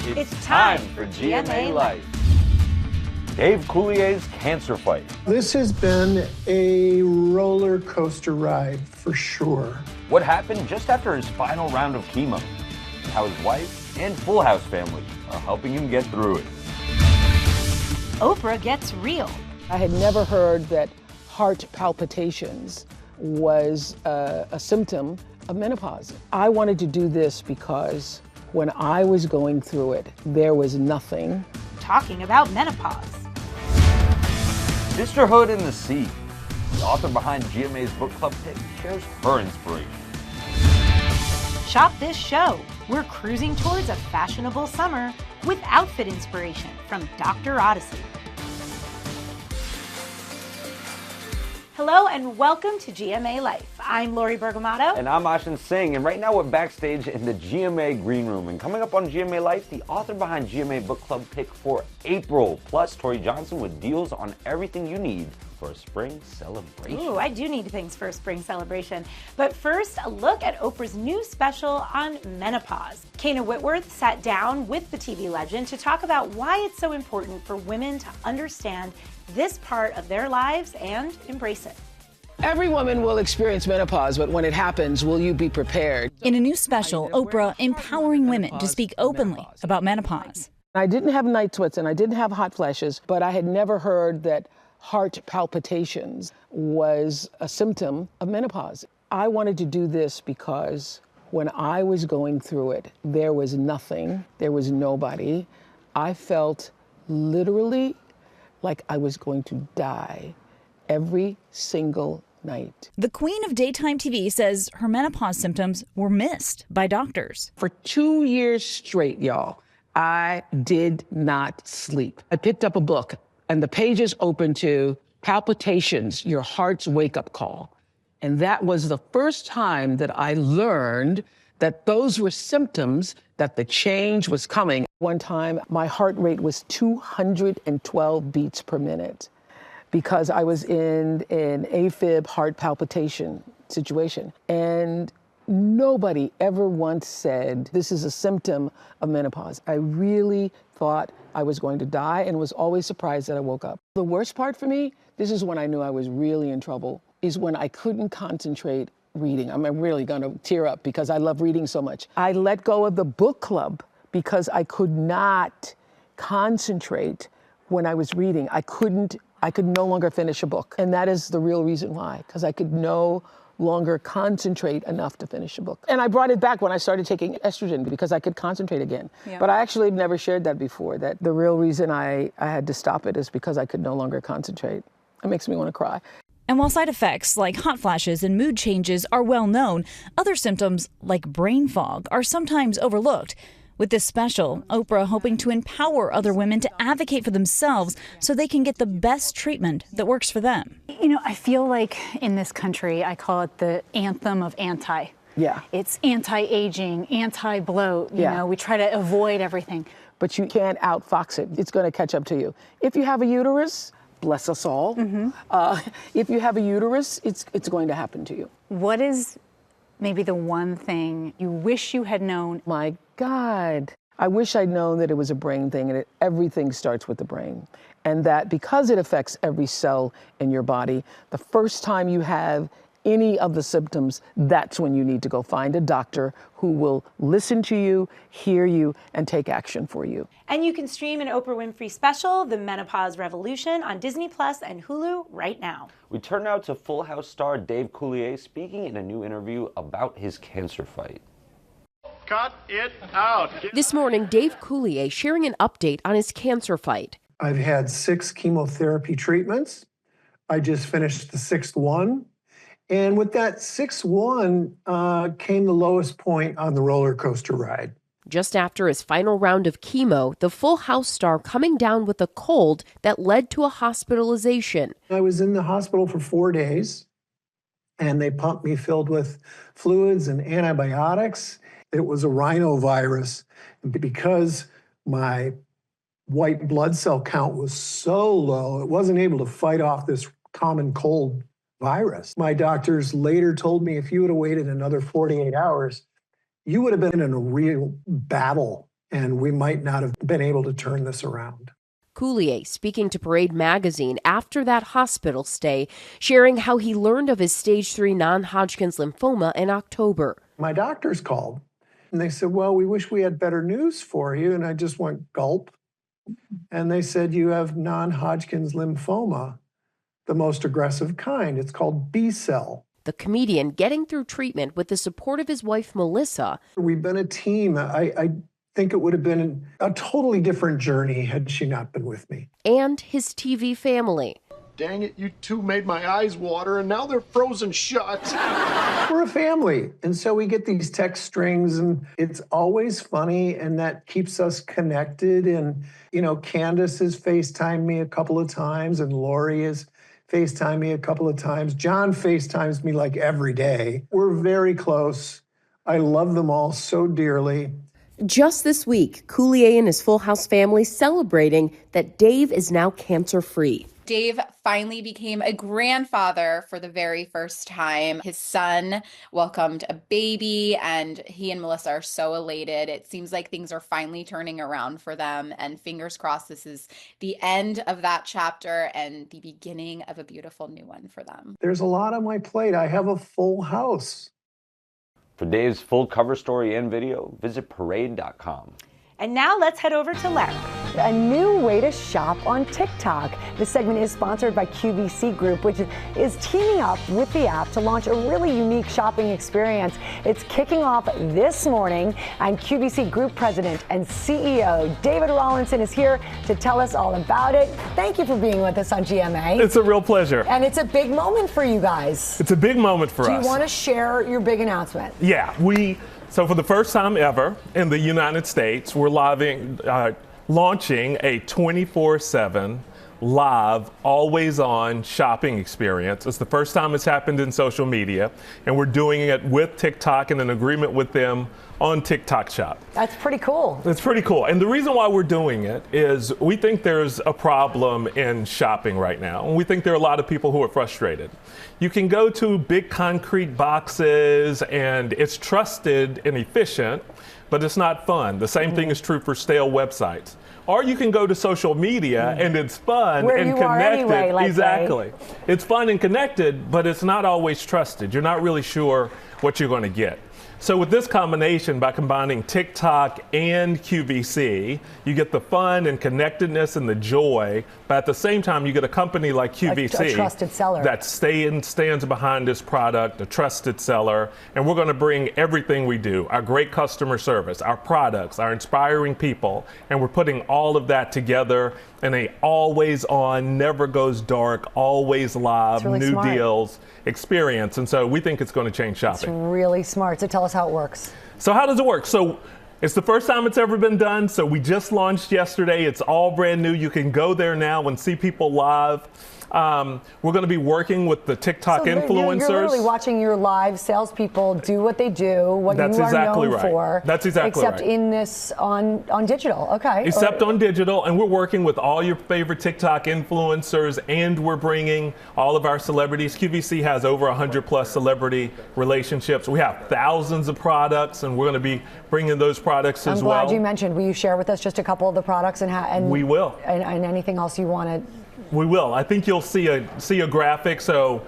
It's time for GMA Life. Dave Coulier's cancer fight. This has been a roller coaster ride for sure. What happened just after his final round of chemo, and how his wife and Full House family are helping him get through it. Oprah gets real. I had never heard that heart palpitations was a symptom of menopause. I wanted to do this because when I was going through it, there was nothing. Talking about menopause. Sisterhood in the Sea. The author behind GMA's Book Club pick shares her inspiration. Shop this show. We're cruising towards a fashionable summer with outfit inspiration from Dr. Odyssey. Hello and welcome to GMA Life. I'm Lori Bergamato. And I'm Ashin Singh, and right now we're backstage in the GMA Green Room. And coming up on GMA Life, the author behind GMA Book Club pick for April, plus Tori Johnson with deals on everything you need for a spring celebration. Ooh, I do need things for a spring celebration. But first, a look at Oprah's new special on menopause. Kana Whitworth sat down with the TV legend to talk about why it's so important for women to understand this part of their lives and embrace it. Every woman will experience menopause, but when it happens, will you be prepared? In a new special, Oprah empowering women to speak openly about menopause. I didn't have night sweats and I didn't have hot flashes, but I had never heard that heart palpitations was a symptom of menopause. I wanted to do this because when I was going through it, there was nothing, there was nobody. I felt literally like I was going to die every single night. The queen of daytime TV says her menopause symptoms were missed by doctors. For 2 years straight, y'all, I did not sleep. I picked up a book and the pages opened to palpitations, your heart's wake-up call. And that was the first time that I learned that those were symptoms that the change was coming. One time, my heart rate was 212 beats per minute because I was in an AFib heart palpitation situation. And nobody ever once said, this is a symptom of menopause. I really thought I was going to die and was always surprised that I woke up. The worst part for me, this is when I knew I was really in trouble, is when I couldn't concentrate reading. I'm really gonna tear up because I love reading so much. I let go of the book club because I could not concentrate when I was reading. I could no longer finish a book. And that is the real reason why, because I could no longer concentrate enough to finish a book. And I brought it back when I started taking estrogen because I could concentrate again. Yeah. But I actually never shared that before, that the real reason I had to stop it is because I could no longer concentrate. It makes me want to cry. And while side effects like hot flashes and mood changes are well known, other symptoms like brain fog are sometimes overlooked. With this special, Oprah hoping to empower other women to advocate for themselves so they can get the best treatment that works for them. You know, I feel like in this country, I call it the anthem of anti. Yeah. It's anti-aging, anti-bloat. You know, we try to avoid everything. But you can't outfox it. It's going to catch up to you. If you have a uterus, bless us all. If you have a uterus, it's going to happen to you. What is maybe the one thing you wish you had known? My God, I wish I'd known that it was a brain thing and everything starts with the brain. And that because it affects every cell in your body, the first time you have any of the symptoms, that's when you need to go find a doctor who will listen to you, hear you, and take action for you. And you can stream an Oprah Winfrey special, The Menopause Revolution, on Disney Plus and Hulu right now. We turn now to Full House star Dave Coulier speaking in a new interview about his cancer fight. Cut it out. This morning, Dave Coulier sharing an update on his cancer fight. I've had 6 chemotherapy treatments. I just finished the 6th one. And with that 6th one came the lowest point on the roller coaster ride. Just after his final round of chemo, the Full House star coming down with a cold that led to a hospitalization. I was in the hospital for 4 days, and they pumped me filled with fluids and antibiotics. It was a rhinovirus. And because my white blood cell count was so low, it wasn't able to fight off this common cold virus. My doctors later told me if you would have waited another 48 hours, you would have been in a real battle and we might not have been able to turn this around. Coulier speaking to Parade magazine after that hospital stay, sharing how he learned of his stage 3 non-Hodgkin's lymphoma in October. My doctors called and they said, well, we wish we had better news for you. And I just went gulp. And they said, you have non-Hodgkin's lymphoma, the most aggressive kind. It's called B-cell. The comedian getting through treatment with the support of his wife, Melissa. We've been a team. I think it would have been a totally different journey had she not been with me. And his TV family. Dang it, you two made my eyes water, and now they're frozen shut. We're a family, and so we get these text strings, and it's always funny, and that keeps us connected. And, you know, Candace has FaceTimed me a couple of times, and Lori has FaceTimed me a couple of times. John FaceTimes me like every day. We're very close. I love them all so dearly. Just this week, Coulier and his Full House family celebrating that Dave is now cancer-free. Dave finally became a grandfather for the very first time. His son welcomed a baby, and he and Melissa are so elated. It seems like things are finally turning around for them, and fingers crossed this is the end of that chapter and the beginning of a beautiful new one for them. There's a lot on my plate. I have a full house. For Dave's full cover story and video, visit parade.com. And now let's head over to Larry. A new way to shop on TikTok. This segment is sponsored by QVC Group, which is teaming up with the app to launch a really unique shopping experience. It's kicking off this morning, and QVC Group President and CEO David Rawlinson is here to tell us all about it. Thank you for being with us on GMA. It's a real pleasure. And it's a big moment for you guys. It's a big moment for us. Do you want to share your big announcement? Yeah, so for the first time ever in the United States, we're launching a 24/7 live, always-on shopping experience. It's the first time it's happened in social media, and we're doing it with TikTok in an agreement with them on TikTok Shop. That's pretty cool. It's pretty cool. And the reason why we're doing it is we think there's a problem in shopping right now. And we think there are a lot of people who are frustrated. You can go to big concrete boxes and it's trusted and efficient, but it's not fun. The same thing is true for stale websites. Or you can go to social media and it's fun Where and you connected. are anyway, let's exactly. say. It's fun and connected, but it's not always trusted. You're not really sure what you're going to get. So with this combination, by combining TikTok and QVC, you get the fun and connectedness and the joy, but at the same time, you get a company like QVC a trusted seller that stands behind this product, a trusted seller, and we're going to bring everything we do, our great customer service, our products, our inspiring people, and we're putting all of that together in a always on, never goes dark, always live, really new smart. deals experience. And so we think it's going to change shopping. It's really smart. So tell us how it works. So how does it work? So it's the first time it's ever been done. So we just launched yesterday. It's all brand new. You can go there now and see people live. We're going to be working with the TikTok influencers. You're literally watching your live salespeople do what they do, what That's you are exactly known right. for. That's exactly except right. in this on digital. Okay. Except on digital, and we're working with all your favorite TikTok influencers, and we're bringing all of our celebrities. QVC has over 100 plus celebrity relationships. We have thousands of products, and we're going to be bringing those products as well. I'm glad you mentioned. Will you share with us just a couple of the products and we will. And anything else you wanted? We will. I think you'll see a graphic. So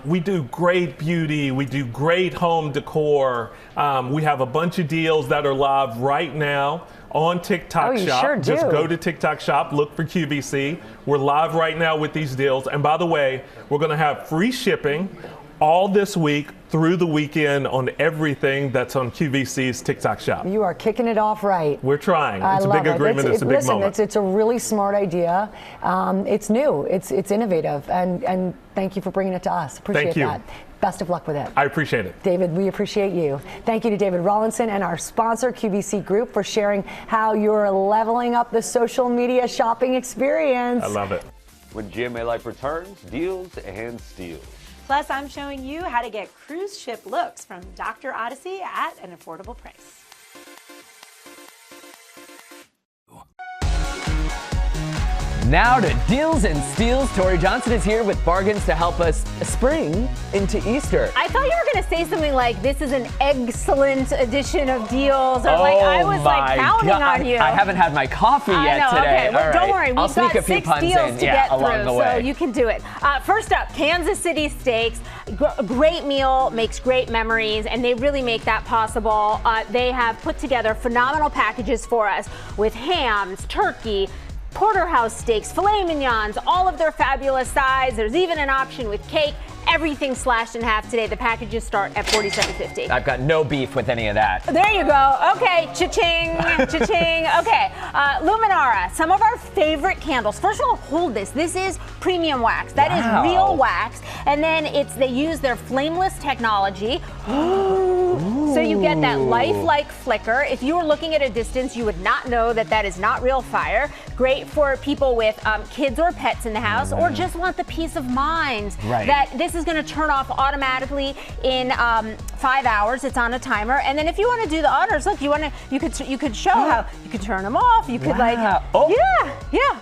we do great beauty. We do great home decor. We have a bunch of deals that are live right now on TikTok Shop. Sure do. Just go to TikTok Shop, look for QVC. We're live right now with these deals. And by the way, we're going to have free shipping all this week through the weekend on everything that's on QVC's TikTok Shop. You are kicking it off right. We're trying. It's a big agreement. It's a big moment. It's a really smart idea. It's new. It's innovative. And thank you for bringing it to us. Appreciate that. Best of luck with it. I appreciate it. David, we appreciate you. Thank you to David Rawlinson and our sponsor, QVC Group, for sharing how you're leveling up the social media shopping experience. I love it. When GMA Life returns, deals and steals. Plus, I'm showing you how to get cruise ship looks from Dr. Odyssey at an affordable price. Now to Deals and Steals. Tori Johnson is here with bargains to help us spring into Easter. I thought you were going to say something like, this is an excellent edition of Deals, or like I was like counting on you. I haven't had my coffee yet today. Okay. Well, don't worry, we've got 6 deals to get through, so you can do it. First up, Kansas City Steaks. Great meal, makes great memories, and they really make that possible. They have put together phenomenal packages for us with hams, turkey, porterhouse steaks, filet mignons, all of their fabulous sides. There's even an option with cake. Everything slashed in half today. The packages start at $47.50. I've got no beef with any of that. There you go. Okay, cha-ching, cha-ching. Okay, Luminara, some of our favorite candles. First of all, hold this. This is premium wax. That is real wax. And then they use their flameless technology. So you get that lifelike flicker. If you were looking at a distance, you would not know that that is not real fire. Great for people with kids or pets in the house, or just want the peace of mind that this is going to turn off automatically in 5 hours. It's on a timer, and then if you want to do the honors, look, you could show how you could turn them off. You could yeah.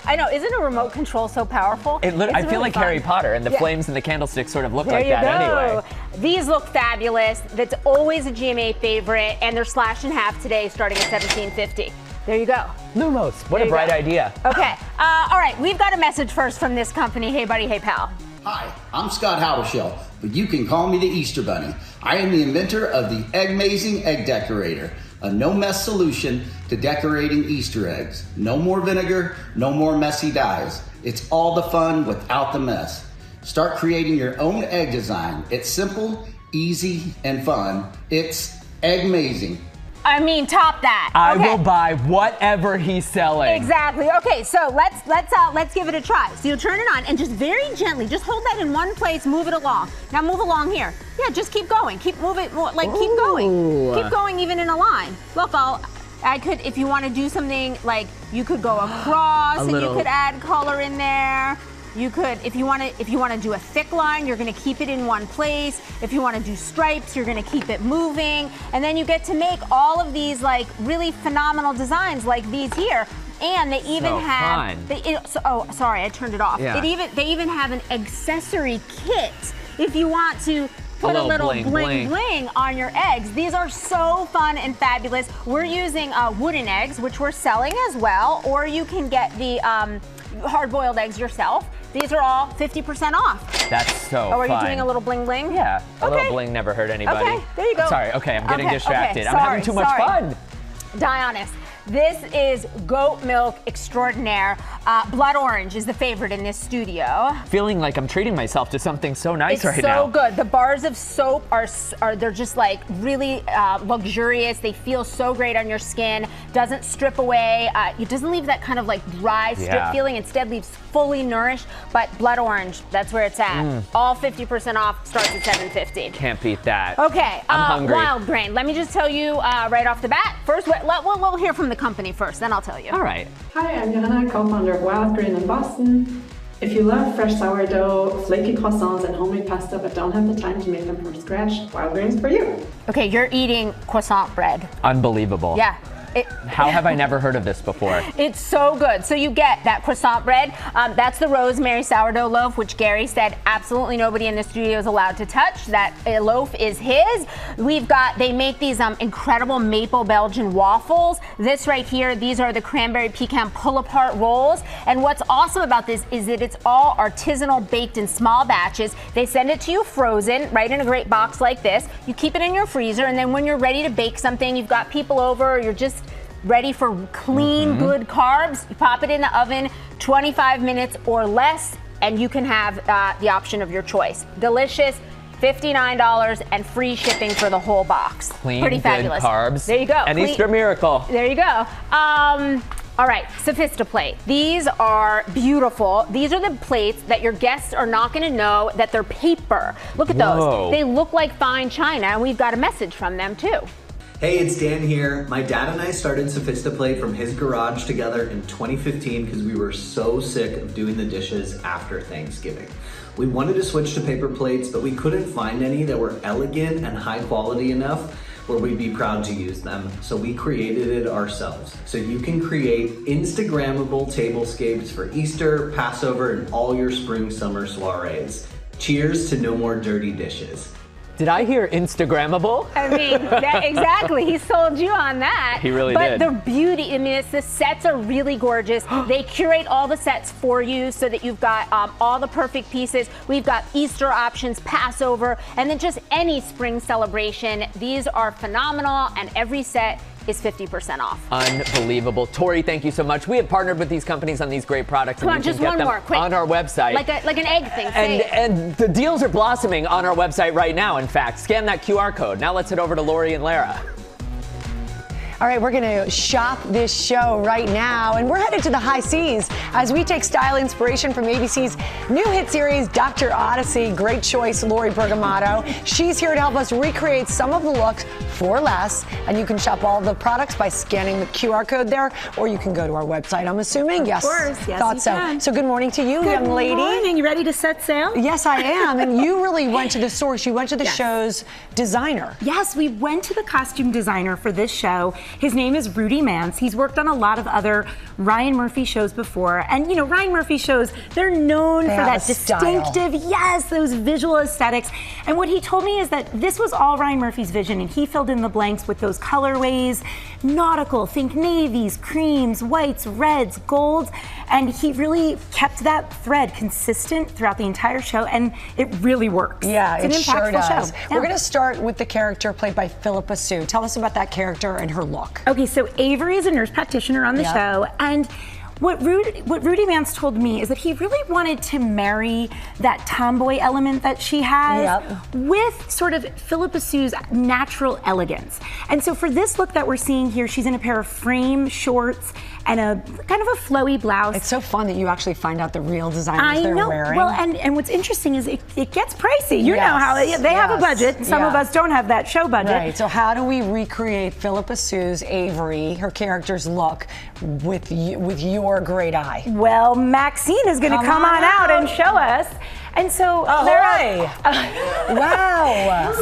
I know. Isn't a remote control so powerful? I feel like Harry Potter, and the flames and the candlesticks sort of look like that anyway. These look fabulous. That's always a GMA favorite, and they're slashed in half today, starting at $17.50. There you go. Lumos, what a bright idea. Okay, all right, we've got a message first from this company. Hey, buddy, hey, pal. Hi, I'm Scott Howishell, but you can call me the Easter Bunny. I am the inventor of the Eggmazing Egg Decorator, a no-mess solution to decorating Easter eggs. No more vinegar, no more messy dyes. It's all the fun without the mess. Start creating your own egg design. It's simple, easy, and fun. It's Eggmazing. I mean, top that. I will buy whatever he's selling. Exactly. Okay, so let's give it a try. So you'll turn it on and just very gently, just hold that in one place, move it along. Now move along here. Yeah, just keep going. Keep moving, keep going. Keep going even in a line. Look, I could, if you want to do something like, you could go across and you could add color in there. You could, if you want to do a thick line, you're going to keep it in one place. If you want to do stripes, you're going to keep it moving. And then you get to make all of these like really phenomenal designs like these here. And they even sorry, I turned it off. Yeah. They even have an accessory kit if you want to put a little bling bling on your eggs. These are so fun and fabulous. We're using wooden eggs, which we're selling as well, or you can get the hard-boiled eggs yourself. These are all 50% off. That's so fun. Oh, are you doing a little bling bling? Yeah, a little bling never hurt anybody. Okay, there you go. Sorry, okay, I'm getting distracted. I'm having too much fun. Dionys. This is goat milk extraordinaire. Blood orange is the favorite in this studio. Feeling like I'm treating myself to something so nice it's right now. It's so good. The bars of soap they're just like really luxurious. They feel so great on your skin. Doesn't strip away. It doesn't leave that kind of like dry strip feeling. Instead leaves fully nourished. But blood orange, that's where it's at. All 50% off, starts at $7.50. Can't beat that. Okay, I'm hungry. Wild grain. Let me just tell you right off the bat. First, we'll hear from the company first, then I'll tell you. All right. Hi, I'm Johanna, co-founder of Wild Grain in Boston. If you love fresh sourdough, flaky croissants, and homemade pasta but don't have the time to make them from scratch, Wild Grain's for you. Okay, you're eating croissant bread. Unbelievable. Yeah. How have I never heard of this before? It's so good. So you get that croissant bread. That's the rosemary sourdough loaf, which Gary said absolutely nobody in the studio is allowed to touch. That loaf is his. They make these incredible maple Belgian waffles. This right here, these are the cranberry pecan pull-apart rolls. And what's awesome about this is that it's all artisanal, baked in small batches. They send it to you frozen, right in a great box like this. You keep it in your freezer, and then when you're ready to bake something, you've got people over, or you're just ready for clean, good carbs, you pop it in the oven, 25 minutes or less, and you can have the option of your choice. Delicious, $59 and free shipping for the whole box. Clean, pretty fabulous. Good carbs. There you go. An Easter miracle. There you go. All right, Sophistiplate. These are beautiful. These are the plates that your guests are not going to know that they're paper. Look at those. They look like fine china, and we've got a message from them too. Hey, it's Dan here. My dad and I started Sophistiplate from his garage together in 2015 because we were so sick of doing the dishes after Thanksgiving. We wanted to switch to paper plates, but we couldn't find any that were elegant and high quality enough. where we'd be proud to use them. So we created it ourselves. So you can create Instagrammable tablescapes for Easter, Passover, and all your spring, summer soirees. Cheers to no more dirty dishes. Did I hear Instagrammable? I mean, exactly. He sold you on that. He really did. But the beauty, I mean, the sets are really gorgeous. They curate all the sets for you so that you've got all the perfect pieces. We've got Easter options, Passover, and then just any spring celebration. These are phenomenal, and every set is 50% off. Unbelievable. Tori, thank you so much. We have partnered with these companies on these great products. Come on, and you just can get one them more, quick. on our website. Like an egg thing. And the deals are blossoming on our website right now, in fact. Scan that QR code. Now let's head over to Lori and Lara. All right, we're going to shop this show right now, and we're headed to the high seas as we take style inspiration from ABC's new hit series, Dr. Odyssey. Great choice, Lori Bergamato. She's here to help us recreate some of the looks for less, and you can shop all the products by scanning the QR code there, or you can go to our website, I'm assuming. Yes, of course. Yes, thought you so. can. So good morning to you, young lady. Good morning. You ready to set sail? Yes, I am. And you really went to the source. You went to the show's designer. Yes, we went to the costume designer for this show. His name is Rudy Mance. He's worked on a lot of other Ryan Murphy shows before. And, you know, Ryan Murphy shows, they're known for that distinctive, those visual aesthetics. And what he told me is that this was all Ryan Murphy's vision, and he filled in the blanks with those colorways, nautical, think navies, creams, whites, reds, golds. And he really kept that thread consistent throughout the entire show, and it really works. Yeah, it's an sure does. show. We're going to start with the character played by Philippa Sue. Tell us about that character and her look. Okay, so Avery is a nurse practitioner on the show, and what Rudy Mance told me is that he really wanted to marry that tomboy element that she has with sort of Philippa Sue's natural elegance. And so for this look that we're seeing here, she's in a pair of frame shorts and a kind of a flowy blouse. It's so fun that you actually find out the real designers they're wearing. Well, and what's interesting is it gets pricey. You know how they have a budget. Some of us don't have that show budget. Right. So how do we recreate Philippa Sue's Avery, her character's look, with your great eye? Well, Maxine is going to come on out and show us. And so, wow.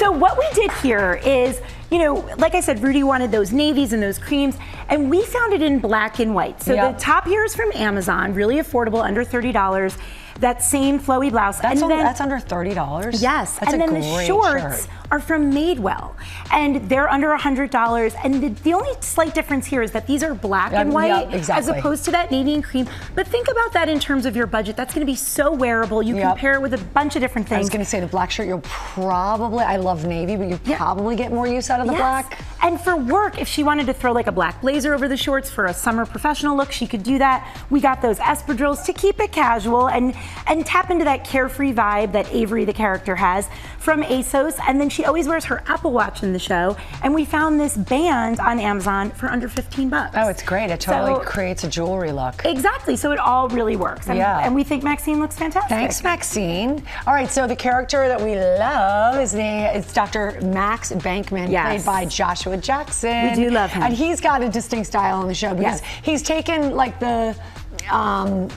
So what we did here is, you know, like I said, Rudy wanted those navies and those creams, and we found it in black and white. So the top here is from Amazon, really affordable, under $30. That same flowy blouse. That's under $30? Yes. That's and then the shorts are from Madewell, and they're under $100. And the only slight difference here is that these are black and white as opposed to that navy and cream. But think about that in terms of your budget. That's going to be so wearable. You can pair it with a bunch of different things. I was going to say the black shirt, you'll probably, I love navy, but you probably get more use out of the black. And for work, if she wanted to throw like a black blazer over the shorts for a summer professional look, she could do that. We got those espadrilles to keep it casual and tap into that carefree vibe that Avery, the character, has from ASOS. And then she always wears her Apple Watch in the show. And we found this band on Amazon for under $15. Oh, it's great. It totally creates a jewelry look. Exactly. So it all really works. And we think Maxine looks fantastic. Thanks, Maxine. All right, so the character that we love is Dr. Max Bankman, played by Joshua Jackson. We do love him. And he's got a distinct style on the show because he's taken like the Hawaiian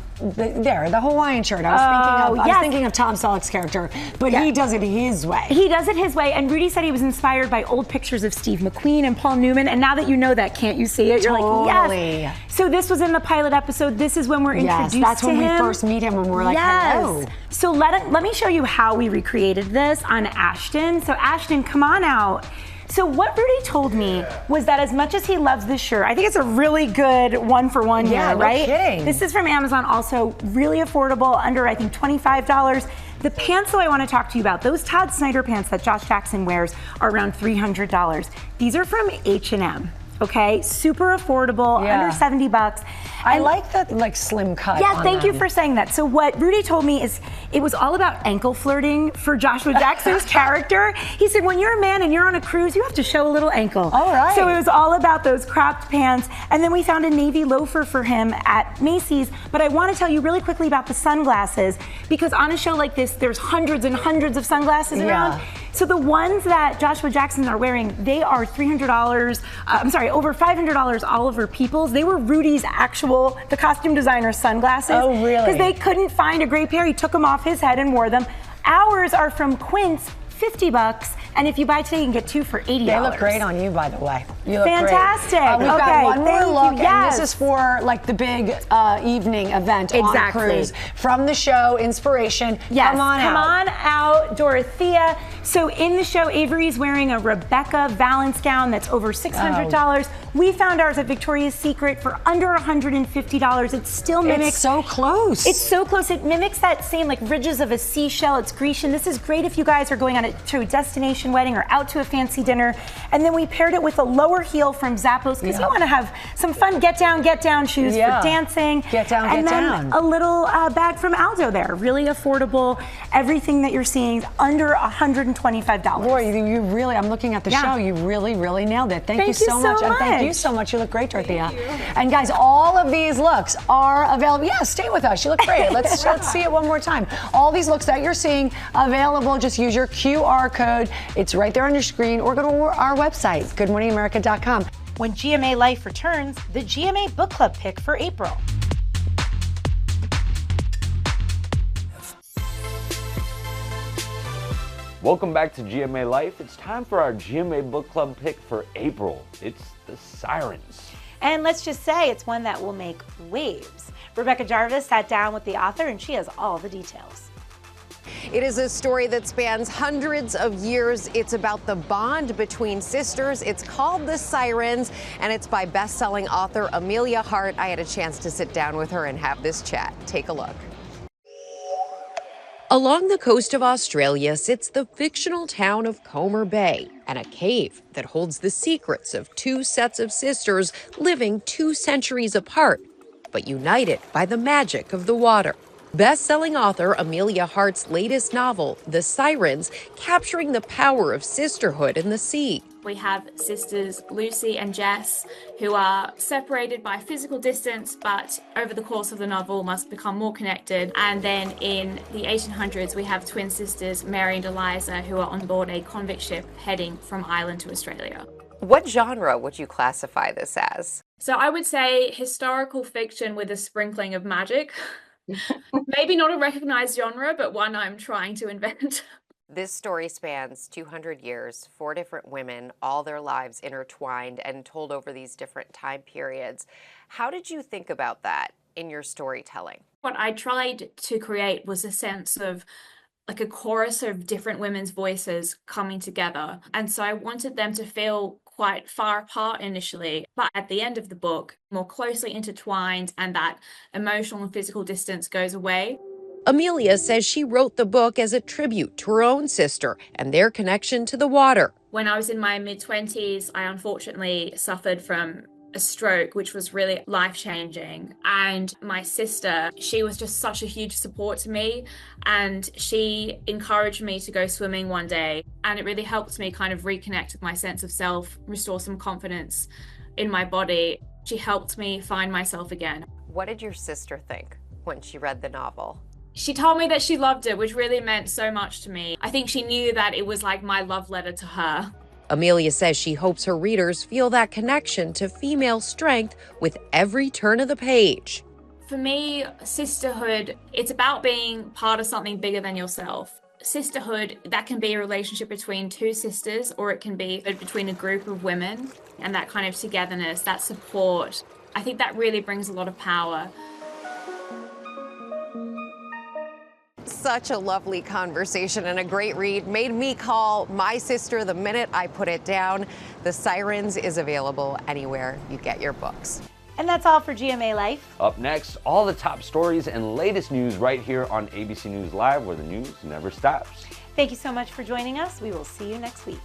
shirt. I was thinking of Tom Selleck's character, but he does it his way. He does it his way, and Rudy said he was inspired by old pictures of Steve McQueen and Paul Newman, and now that you know that, can't you see it? You're like, yes. So this was in the pilot episode. This is when we're introduced to him. That's when we first meet him, and we're like, hello. So let me show you how we recreated this on Ashton. So Ashton, come on out. So what Rudy told me was that as much as he loves this shirt, I think it's a really good one-for-one here, right? No kidding. This is from Amazon, also really affordable, under I think $25. The pants that I want to talk to you about, those Todd Snyder pants that Josh Jackson wears, are around $300. These are from H&M. Okay, super affordable, under $70. I like the slim cut. Yeah, thank you for saying that. So what Rudy told me is it was all about ankle flirting for Joshua Jackson's character. He said, when you're a man and you're on a cruise, you have to show a little ankle. All right. So it was all about those cropped pants. And then we found a navy loafer for him at Macy's. But I want to tell you really quickly about the sunglasses, because on a show like this, there's hundreds and hundreds of sunglasses around. So the ones that Joshua Jackson are wearing, they are $300, over $500 Oliver Peoples. They were Rudy's the costume designer's sunglasses. Oh, really? Because they couldn't find a great pair. He took them off his head and wore them. Ours are from Quince, $50. And if you buy today, you can get 2 for $80. They look great on you, by the way. You look fantastic. Great. We've got one more look, and this is for like the big evening event on cruise. From the show, inspiration. Yes, come on out, Dorothea. So in the show, Avery's wearing a Rebecca Valance gown that's over $600. We found ours at Victoria's Secret for under $150. It still mimics. It's so close. It's so close. It mimics that same like ridges of a seashell. It's Grecian. This is great if you guys are going to a destination wedding or out to a fancy dinner. And then we paired it with a lower heel from Zappos because you want to have some fun get down shoes for dancing. Get down. And then a little bag from Aldo there. Really affordable. Everything that you're seeing is under $125. Laura, you really, I'm looking at the show. You really, really nailed it. Thank you so much. And thank you so much. You look great, Dorothea. And guys, all of these looks are available. Yeah, stay with us. You look great. Let's see it one more time. All these looks that you're seeing available, just use your QR code. It's right there on your screen, or go to our website, goodmorningamerica.com. When GMA Life returns, the GMA Book Club pick for April. Welcome back to GMA Life. It's time for our GMA Book Club pick for April. It's The Sirens. And let's just say it's one that will make waves. Rebecca Jarvis sat down with the author and she has all the details. It is a story that spans hundreds of years. It's about the bond between sisters. It's called The Sirens, and it's by best-selling author Amelia Hart. I had a chance to sit down with her and have this chat. Take a look. Along the coast of Australia sits the fictional town of Comer Bay and a cave that holds the secrets of two sets of sisters living 2 centuries apart, but united by the magic of the water. Best-selling author Amelia Hart's latest novel, The Sirens, capturing the power of sisterhood in the sea. We have sisters Lucy and Jess, who are separated by physical distance, but over the course of the novel must become more connected. And then in the 1800s, we have twin sisters Mary and Eliza, who are on board a convict ship heading from Ireland to Australia. What genre would you classify this as? So I would say historical fiction with a sprinkling of magic. Maybe not a recognized genre, but one I'm trying to invent. This story spans 200 years, 4 different women, all their lives intertwined and told over these different time periods. How did you think about that in your storytelling? What I tried to create was a sense of like a chorus of different women's voices coming together. And so I wanted them to feel quite far apart initially, but at the end of the book, more closely intertwined, and that emotional and physical distance goes away. Amelia says she wrote the book as a tribute to her own sister and their connection to the water. When I was in my mid-20s, I unfortunately suffered from a stroke, which was really life-changing. And my sister, she was just such a huge support to me. And she encouraged me to go swimming one day. And it really helped me kind of reconnect with my sense of self, restore some confidence in my body. She helped me find myself again. What did your sister think when she read the novel? She told me that she loved it, which really meant so much to me. I think she knew that it was like my love letter to her. Amelia says she hopes her readers feel that connection to female strength with every turn of the page. For me, sisterhood, it's about being part of something bigger than yourself. Sisterhood, that can be a relationship between 2 sisters, or it can be between a group of women, and that kind of togetherness, that support. I think that really brings a lot of power. Such a lovely conversation and a great read. Made me call my sister the minute I put it down. The Sirens is available anywhere you get your books. And that's all for GMA Life. Up next, all the top stories and latest news right here on ABC News Live, where the news never stops. Thank you so much for joining us. We will see you next week.